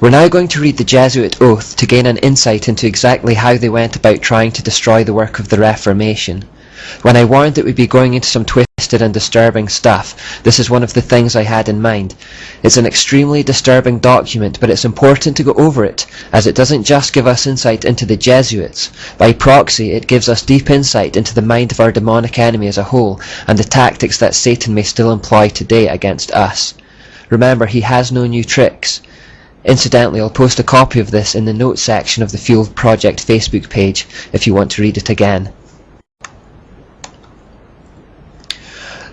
We're now going to read the Jesuit Oath to gain an insight into exactly how they went about trying to destroy the work of the Reformation. When I warned that we'd be going into some twisted and disturbing stuff, this is one of the things I had in mind. It's an extremely disturbing document, but it's important to go over it, as it doesn't just give us insight into the Jesuits. By proxy, it gives us deep insight into the mind of our demonic enemy as a whole, and the tactics that Satan may still employ today against us. Remember, he has no new tricks. Incidentally, I'll post a copy of this in the notes section of the Fueled Project Facebook page if you want to read it again.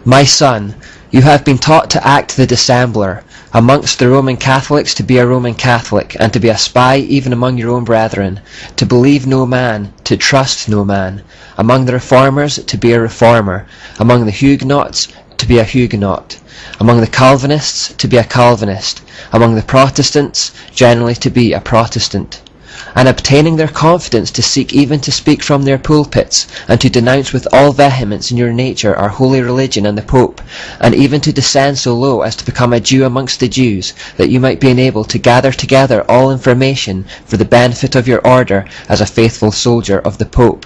My son, you have been taught to act the dissembler, amongst the Roman Catholics to be a Roman Catholic, and to be a spy even among your own brethren, to believe no man, to trust no man, among the Reformers to be a Reformer, among the Huguenots to be a Huguenot, among the Calvinists to be a Calvinist, among the Protestants generally to be a Protestant, and obtaining their confidence to seek even to speak from their pulpits, and to denounce with all vehemence in your nature our holy religion and the Pope, and even to descend so low as to become a Jew amongst the Jews, that you might be enabled to gather together all information for the benefit of your order as a faithful soldier of the Pope.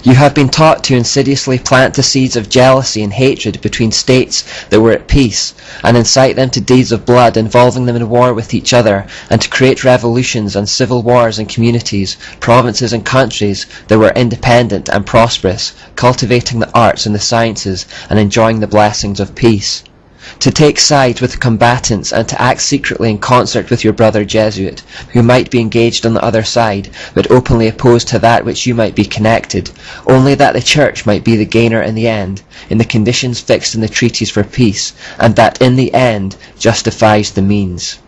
You have been taught to insidiously plant the seeds of jealousy and hatred between states that were at peace, and incite them to deeds of blood involving them in war with each other, and to create revolutions and civil wars in communities, provinces and countries that were independent and prosperous, cultivating the arts and the sciences, and enjoying the blessings of peace. To take sides with the combatants and to act secretly in concert with your brother Jesuit, who might be engaged on the other side, but openly opposed to that which you might be connected, only that the Church might be the gainer in the end, in the conditions fixed in the treaties for peace, and that in the end justifies the means.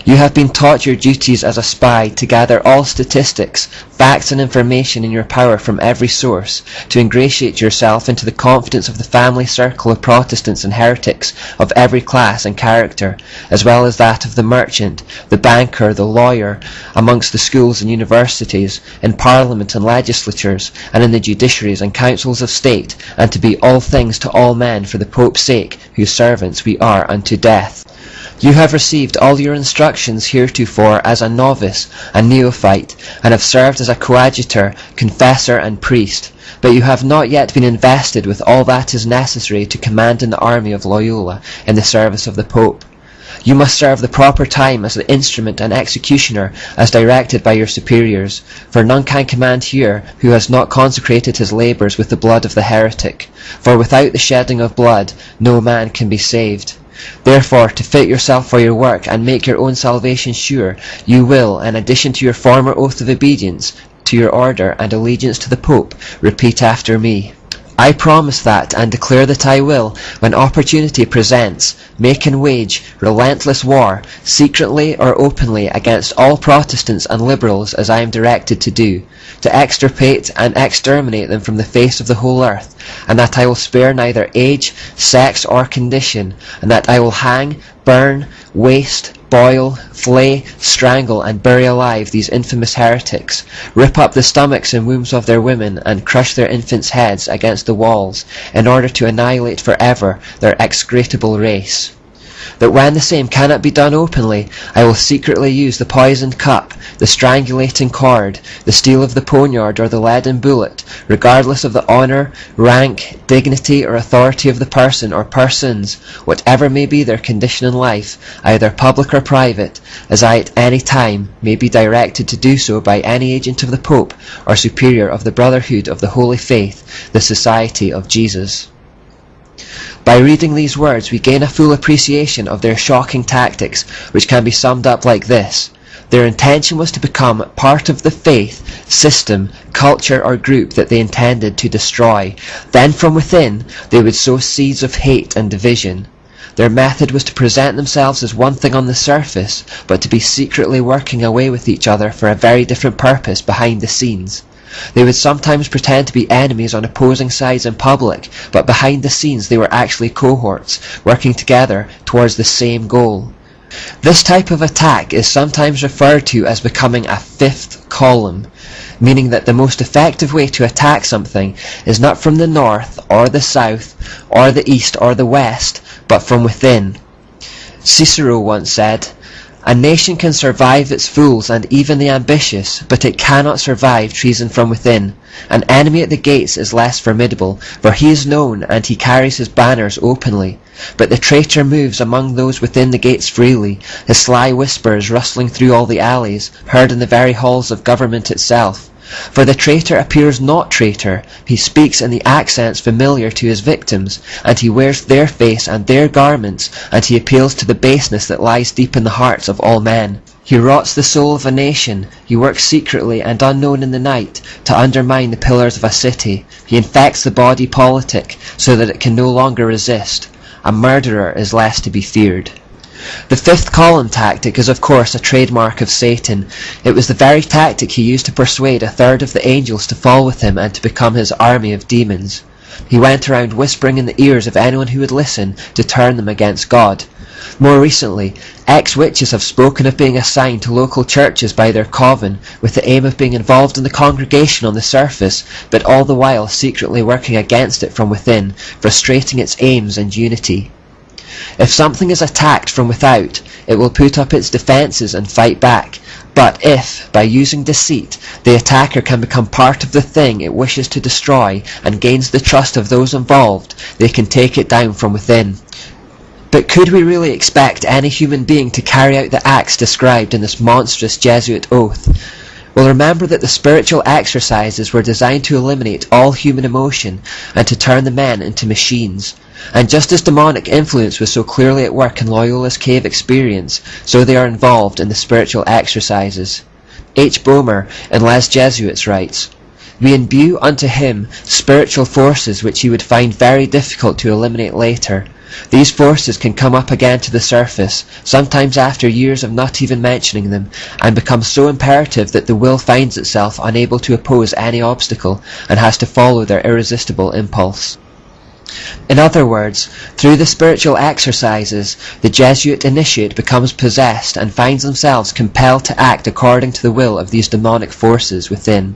You have been taught your duties as a spy to gather all statistics, facts and information in your power from every source, to ingratiate yourself into the confidence of the family circle of Protestants and heretics of every class and character, as well as that of the merchant, the banker, the lawyer, amongst the schools and universities, in parliament and legislatures, and in the judiciaries and councils of state, and to be all things to all men for the Pope's sake, whose servants we are unto death. You have received all your instructions heretofore as a novice, a neophyte, and have served as a coadjutor, confessor, and priest, but you have not yet been invested with all that is necessary to command in the army of Loyola in the service of the Pope. You must serve the proper time as the instrument and executioner as directed by your superiors, for none can command here who has not consecrated his labours with the blood of the heretic, for without the shedding of blood no man can be saved. Therefore, to fit yourself for your work and make your own salvation sure, you will, in addition to your former oath of obedience to your order and allegiance to the Pope, repeat after me. I promise that, and declare that I will, when opportunity presents, make and wage relentless war, secretly or openly, against all Protestants and Liberals as I am directed to do, to extirpate and exterminate them from the face of the whole earth, and that I will spare neither age, sex, or condition, and that I will hang, burn, waste, boil, flay, strangle, and bury alive these infamous heretics, rip up the stomachs and wombs of their women, and crush their infants' heads against the walls, in order to annihilate for ever their execrable race. That when the same cannot be done openly, I will secretly use the poisoned cup, the strangulating cord, the steel of the poniard, or the leaden bullet, regardless of the honour, rank, dignity, or authority of the person or persons, whatever may be their condition in life, either public or private, as I at any time may be directed to do so by any agent of the Pope, or superior of the Brotherhood of the Holy Faith, the Society of Jesus. By reading these words, we gain a full appreciation of their shocking tactics, which can be summed up like this. Their intention was to become part of the faith, system, culture, or group that they intended to destroy. Then from within, they would sow seeds of hate and division. Their method was to present themselves as one thing on the surface, but to be secretly working away with each other for a very different purpose behind the scenes. They would sometimes pretend to be enemies on opposing sides in public, but behind the scenes they were actually cohorts, working together towards the same goal. This type of attack is sometimes referred to as becoming a fifth column, meaning that the most effective way to attack something is not from the north, or the south, or the east, or the west, but from within. Cicero once said, A nation can survive its fools and even the ambitious, but it cannot survive treason from within. An enemy at the gates is less formidable, for he is known and he carries his banners openly. But the traitor moves among those within the gates freely, his sly whispers rustling through all the alleys, heard in the very halls of government itself. For the traitor appears not traitor, he speaks in the accents familiar to his victims, and he wears their face and their garments, and he appeals to the baseness that lies deep in the hearts of all men. He rots the soul of a nation, he works secretly and unknown in the night to undermine the pillars of a city. He infects the body politic so that it can no longer resist. A murderer is less to be feared. The fifth column tactic is of course a trademark of Satan. It was the very tactic he used to persuade a third of the angels to fall with him and to become his army of demons. He went around whispering in the ears of anyone who would listen to turn them against God. More recently, ex-witches have spoken of being assigned to local churches by their coven with the aim of being involved in the congregation on the surface, but all the while secretly working against it from within, frustrating its aims and unity. If something is attacked from without, it will put up its defences and fight back. But if, by using deceit, the attacker can become part of the thing it wishes to destroy and gains the trust of those involved, they can take it down from within. But could we really expect any human being to carry out the acts described in this monstrous Jesuit oath? Well, remember that the spiritual exercises were designed to eliminate all human emotion and to turn the men into machines. And just as demonic influence was so clearly at work in Loyola's cave experience, so they are involved in the spiritual exercises. H. Boehmer in Les Jesuits writes, "We imbue unto him spiritual forces which he would find very difficult to eliminate later. These forces can come up again to the surface, sometimes after years of not even mentioning them, and become so imperative that the will finds itself unable to oppose any obstacle, and has to follow their irresistible impulse." In other words, through the spiritual exercises, the Jesuit initiate becomes possessed and finds themselves compelled to act according to the will of these demonic forces within.